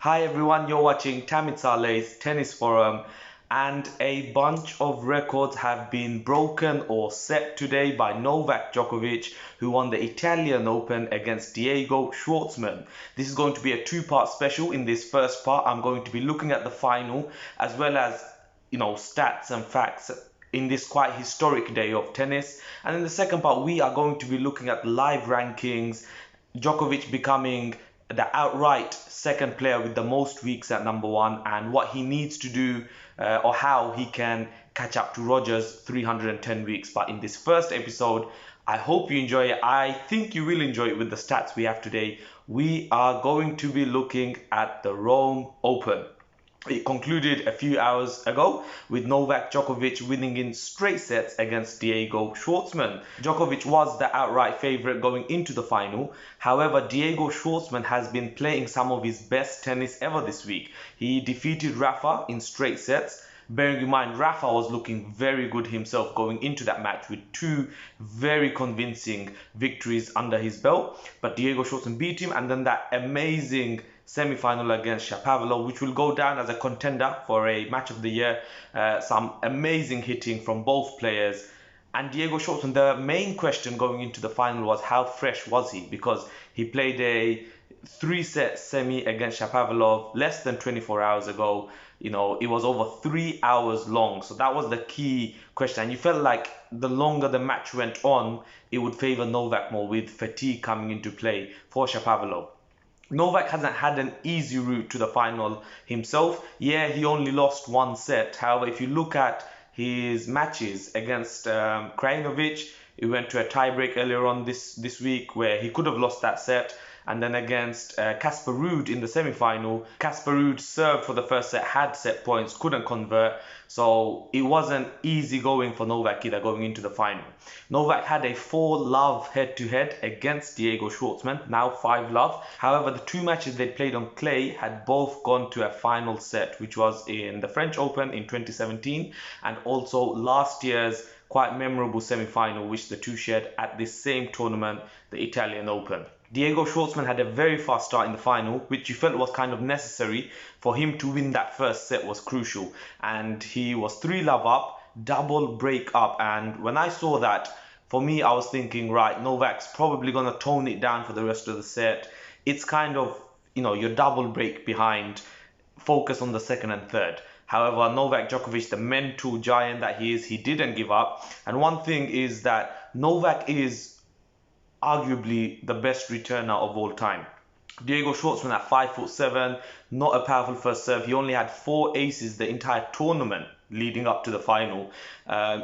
Hi everyone, you're watching Tamit Saleh's Tennis Forum, and a bunch of records have been broken or set today by Novak Djokovic, who won the Italian Open against Diego Schwartzman. This is going to be a two-part special. In this first part, I'm going to be looking at the final as well as, stats and facts in this quite historic day of tennis. And in the second part, we are going to be looking at live rankings, Djokovic becoming the outright second player with the most weeks at number one, and what he needs to do or how he can catch up to Roger's 310 weeks. But in this first episode, I hope you enjoy it. I think you will enjoy it with the stats we have today. We are going to be looking at the Rome Open. It concluded a few hours ago with Novak Djokovic winning in straight sets against Diego Schwartzman. Djokovic was the outright favourite going into the final. However, Diego Schwartzman has been playing some of his best tennis ever this week. He defeated Rafa in straight sets. Bearing in mind, Rafa was looking very good himself going into that match with two very convincing victories under his belt. But Diego Schwartzman beat him, and then that amazing semi-final against Shapovalov, which will go down as a contender for a match of the year. Some amazing hitting from both players. And Diego Schwartzman, the main question going into the final was how fresh was he? Because he played a three-set semi against Shapovalov less than 24 hours ago. It was over 3 hours long. So that was the key question. And you felt like the longer the match went on, it would favor Novak more, with fatigue coming into play for Shapovalov. Novak hasn't had an easy route to the final himself. Yeah, he only lost one set. However, if you look at his matches against Krajinovic, he went to a tiebreak earlier on this week where he could have lost that set. And then against Casper Ruud in the semi-final, Casper Ruud served for the first set, had set points, couldn't convert. So it wasn't easy going for Novak either going into the final. Novak had a 4-love head-to-head against Diego Schwartzman, now 5-love. However, the two matches they played on clay had both gone to a final set, which was in the French Open in 2017 and also last year's quite memorable semi-final which the two shared at this same tournament, the Italian Open. Diego Schwartzman had a very fast start in the final, which you felt was kind of necessary. For him to win that first set was crucial, and he was 3-love up, double break up. And when I saw that, for me, I was thinking, right, Novak's probably going to tone it down for the rest of the set. It's kind of, your double break behind, focus on the second and third. However, Novak Djokovic, the mental giant that he is, he didn't give up. And one thing is that Novak is arguably the best returner of all time. Diego Schwartzman at 5'7", not a powerful first serve. He only had 4 aces the entire tournament leading up to the final.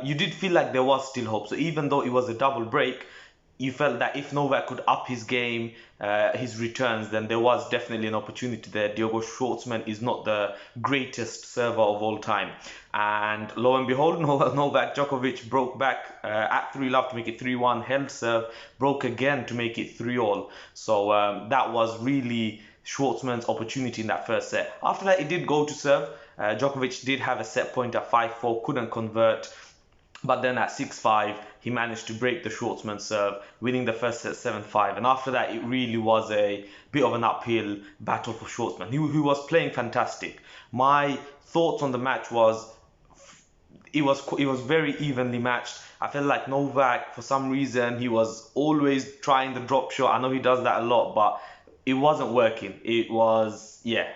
You did feel like there was still hope. So even though it was a double break, you felt that if Novak could up his game, his returns, then there was definitely an opportunity there. Diego Schwartzman is not the greatest server of all time. And lo and behold, Novak Djokovic broke back at 3-love to make it 3-1, held serve, broke again to make it 3-all. So that was really Schwartzman's opportunity in that first set. After that, it did go to serve. Djokovic did have a set point at 5-4, couldn't convert. But then at 6-5, he managed to break the Schwartzman serve, winning the first set 7-5. And after that, it really was a bit of an uphill battle for Schwartzman, who was playing fantastic. My thoughts on the match was, it was very evenly matched. I felt like Novak, for some reason, he was always trying the drop shot. I know he does that a lot, but it wasn't working. It was,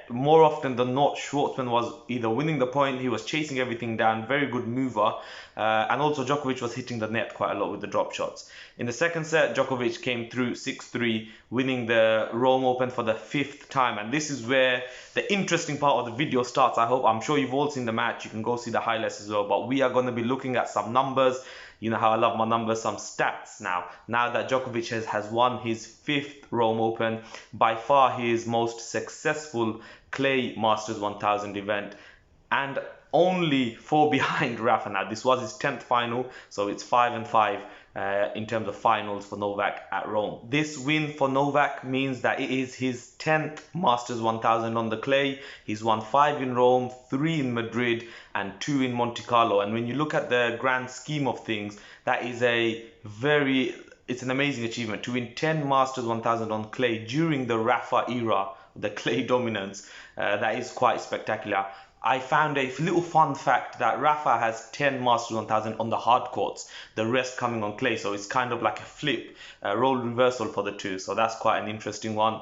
more often than not, Schwartzman was either winning the point, he was chasing everything down, very good mover, and also Djokovic was hitting the net quite a lot with the drop shots. In the second set, Djokovic came through 6-3, winning the Rome Open for the 5th time, and this is where the interesting part of the video starts. I'm sure you've all seen the match, you can go see the highlights as well, but we are going to be looking at some numbers. You know how I love my numbers, some stats now. Now that Djokovic has won his 5th Rome Open, by far his most successful clay Masters 1000 event, and only 4 behind Rafa. Now this was his 10th final, so it's 5-5 in terms of finals for Novak at Rome. This win for Novak means that it is his 10th Masters 1000 on the clay. He's won 5 in Rome, 3 in Madrid and 2 in Monte Carlo. And when you look at the grand scheme of things, that is it's an amazing achievement to win 10 Masters 1000 on clay during the Rafa era the clay dominance. That is quite spectacular. I found a little fun fact that Rafa has 10 Masters 1000 on the hard courts, the rest coming on clay. So it's kind of like a flip, role reversal for the two. So that's quite an interesting one.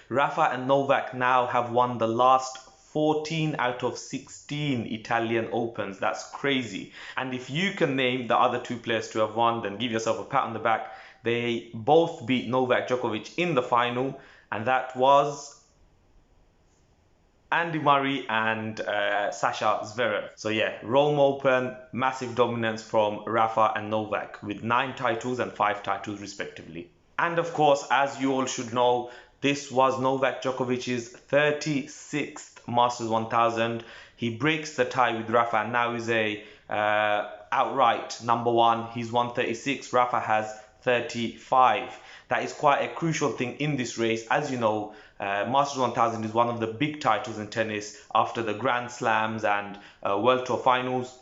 Rafa and Novak now have won the last 14 out of 16 Italian Opens. That's crazy. And if you can name the other two players to have won, then give yourself a pat on the back. They both beat Novak Djokovic in the final, and that was Andy Murray and Sasha Zverev. So yeah, Rome Open, massive dominance from Rafa and Novak with 9 titles and 5 titles respectively. And of course, as you all should know, this was Novak Djokovic's 36th Masters 1000. He breaks the tie with Rafa and now is a outright number one. He's won 36, Rafa has 35. That is quite a crucial thing in this race. As you know, Masters 1000 is one of the big titles in tennis after the Grand Slams and World Tour finals.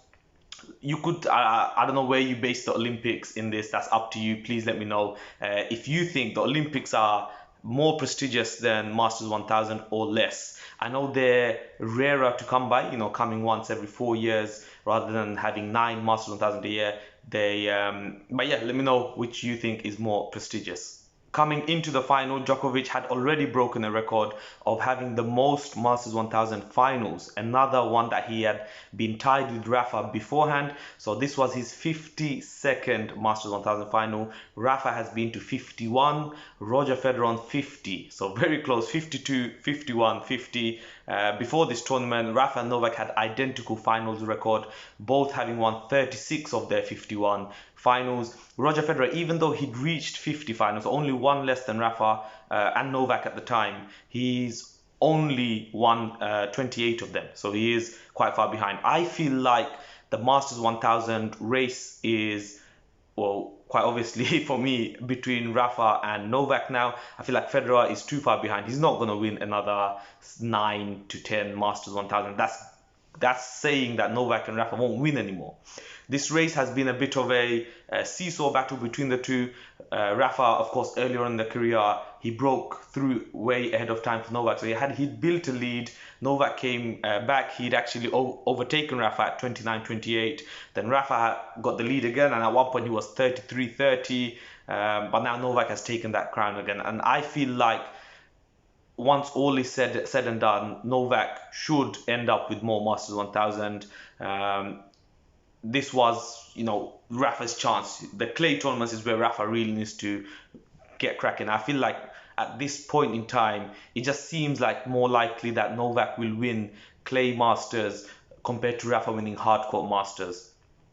You could, I don't know where you base the Olympics in this, that's up to you. Please let me know if you think the Olympics are more prestigious than Masters 1000 or less. I know they're rarer to come by, you know, coming once every 4 years rather than having 9 Masters 1000 a year. But yeah, let me know which you think is more prestigious. Coming into the final, Djokovic had already broken a record of having the most Masters 1000 finals, another one that he had been tied with Rafa beforehand. So this was his 52nd Masters 1000 final. Rafa has been to 51, Roger Federer on 50. So very close, 52, 51, 50. Before this tournament, Rafa and Novak had identical finals record, both having won 36 of their 51 finals. Roger Federer, even though he'd reached 50 finals, only one less than Rafa and Novak at the time, he's only won 28 of them. So he is quite far behind. I feel like the Masters 1000 race is, well, quite obviously for me, between Rafa and Novak now. I feel like Federer is too far behind. He's not going to win another 9 to 10 Masters 1000. That's saying that Novak and Rafa won't win anymore. This race has been a bit of a seesaw battle between the two. Rafa, of course, earlier in the career, he broke through way ahead of time for Novak. So he'd built a lead. Novak came back. He'd actually overtaken Rafa at 29-28. Then Rafa got the lead again, and at one point he was 33-30. But now Novak has taken that crown again. And I feel like once all is said and done, Novak should end up with more Masters 1000. This was, you know, Rafa's chance. The clay tournaments is where Rafa really needs to get cracking. I feel like at this point in time, it just seems like more likely that Novak will win clay Masters compared to Rafa winning hardcourt Masters.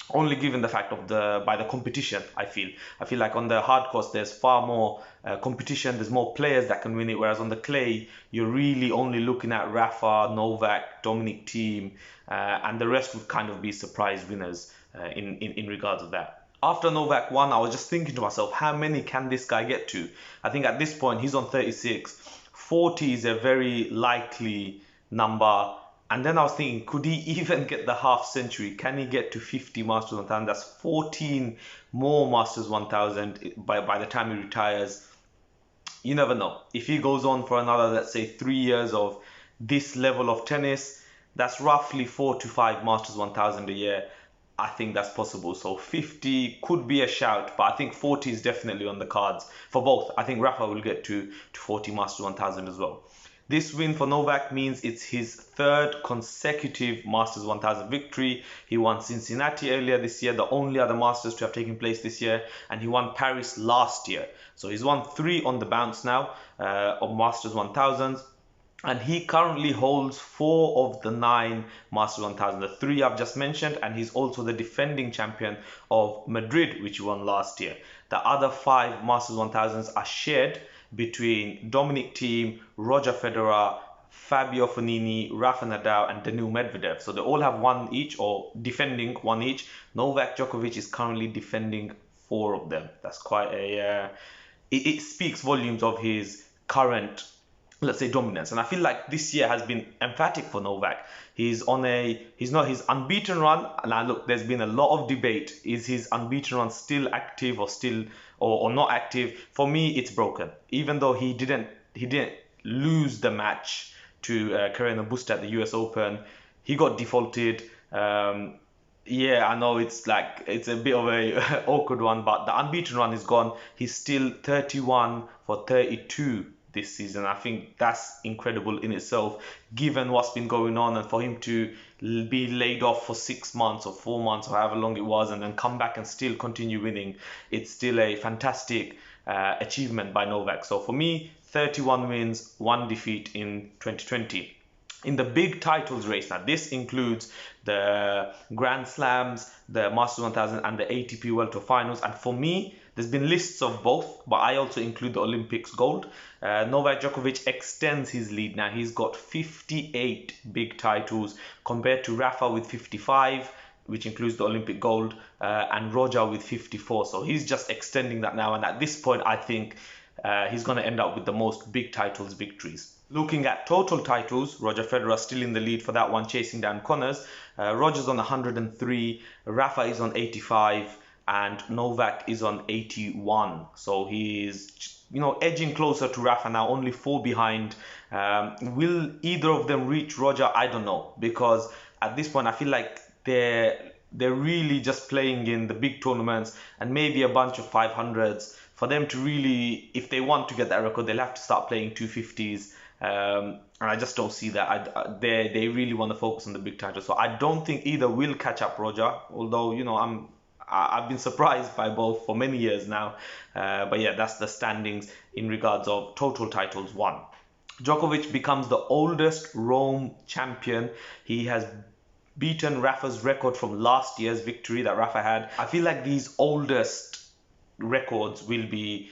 Only given the fact of the competition, I feel like on the hard course there's far more competition, there's more players that can win it, whereas on the clay you're really only looking at Rafa, Novak, Dominic Thiem, and the rest would kind of be surprise winners in regards of that. After Novak won, I was just thinking to myself, how many can this guy get to? I think at this point he's on 36. 40 is a very likely number. And then I was thinking, could he even get the half century? Can he get to 50 Masters 1000? That's 14 more Masters 1000 by the time he retires. You never know. If he goes on for another, let's say, 3 years of this level of tennis, that's roughly 4 to 5 Masters 1000 a year. I think that's possible. So 50 could be a shout, but I think 40 is definitely on the cards for both. I think Rafa will get to 40 Masters 1000 as well. This win for Novak means it's his 3rd consecutive Masters 1000 victory. He won Cincinnati earlier this year, the only other Masters to have taken place this year, and he won Paris last year. So he's won 3 on the bounce now of Masters 1000s, and he currently holds 4 of the 9 Masters 1000, the 3 I've just mentioned, and he's also the defending champion of Madrid, which he won last year. The other 5 Masters 1000s are shared between Dominic Thiem, Roger Federer, Fabio Fognini, Rafa Nadal, and Daniil Medvedev. So they all have 1 each, or defending 1 each. Novak Djokovic is currently defending 4 of them. That's quite a... it speaks volumes of his current, let's say, dominance. And I feel like this year has been emphatic for Novak. He's not his unbeaten run. Now look, there's been a lot of debate. Is his unbeaten run still active or not active? For me, it's broken. Even though he didn't lose the match to Carreño Busta at the US Open. He got defaulted. Yeah, I know it's a bit of a awkward one, but the unbeaten run is gone. He's still 31 for 32 this season. I think that's incredible in itself, given what's been going on, and for him to be laid off for 6 months or 4 months or however long it was, and then come back and still continue winning. It's still a fantastic achievement by Novak. So for me, 31 wins, 1 defeat in 2020. In the big titles race, now this includes the Grand Slams, the Masters 1000 and the ATP World Tour Finals, and for me there's been lists of both, but I also include the Olympics gold. Novak Djokovic extends his lead now. He's got 58 big titles compared to Rafa with 55, which includes the Olympic gold, and Roger with 54. So he's just extending that now, and at this point I think he's going to end up with the most big titles victories. Looking at total titles, Roger Federer still in the lead for that one, chasing down Connors. Roger's on 103, Rafa is on 85, and Novak is on 81. So he's, edging closer to Rafa now, only 4 behind. Will either of them reach Roger? I don't know, because at this point I feel like they're really just playing in the big tournaments and maybe a bunch of 500s. For them to really, if they want to get that record, they'll have to start playing 250s. And I just don't see that. They really want to focus on the big titles. So I don't think either will catch up Roger, although, I've been surprised by both for many years now. But yeah, that's the standings in regards of total titles won. Djokovic becomes the oldest Rome champion. He has beaten Rafa's record from last year's victory that Rafa had. I feel like these oldest records will be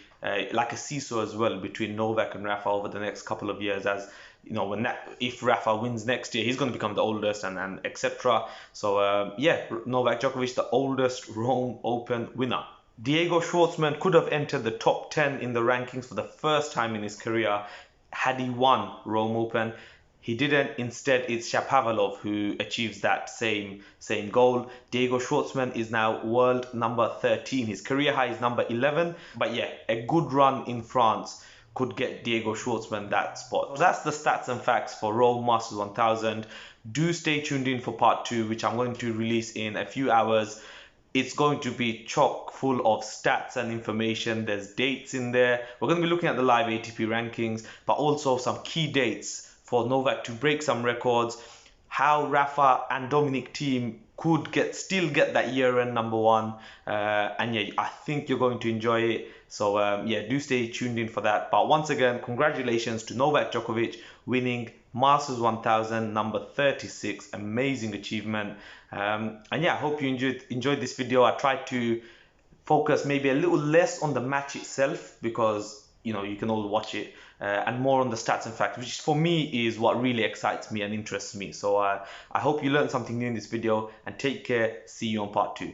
like a seesaw as well between Novak and Rafa over the next couple of years, as if Rafa wins next year, he's going to become the oldest, and etc. So yeah, Novak Djokovic, the oldest Rome Open winner. Diego Schwartzman could have entered the top 10 in the rankings for the first time in his career had he won Rome Open. He didn't. Instead, it's Shapovalov who achieves that same goal. Diego Schwartzman is now world number 13. His career high is number 11. But yeah, a good run in France could get Diego Schwartzman that spot. So that's the stats and facts for Rome Masters 1000. Do stay tuned in for part 2, which I'm going to release in a few hours. It's going to be chock full of stats and information. There's dates in there. We're going to be looking at the live ATP rankings, but also some key dates for Novak to break some records, how Rafa and Dominic Thiem could still get that year-end number 1, and yeah, I think you're going to enjoy it. So yeah, do stay tuned in for that. But once again, congratulations to Novak Djokovic winning Masters 1000 number 36. Amazing achievement. And yeah, I hope you enjoyed this video. I tried to focus maybe a little less on the match itself, because you can all watch it, and more on the stats and facts, which for me is what really excites me and interests me. So I hope you learned something new in this video, and take care. See you on part 2.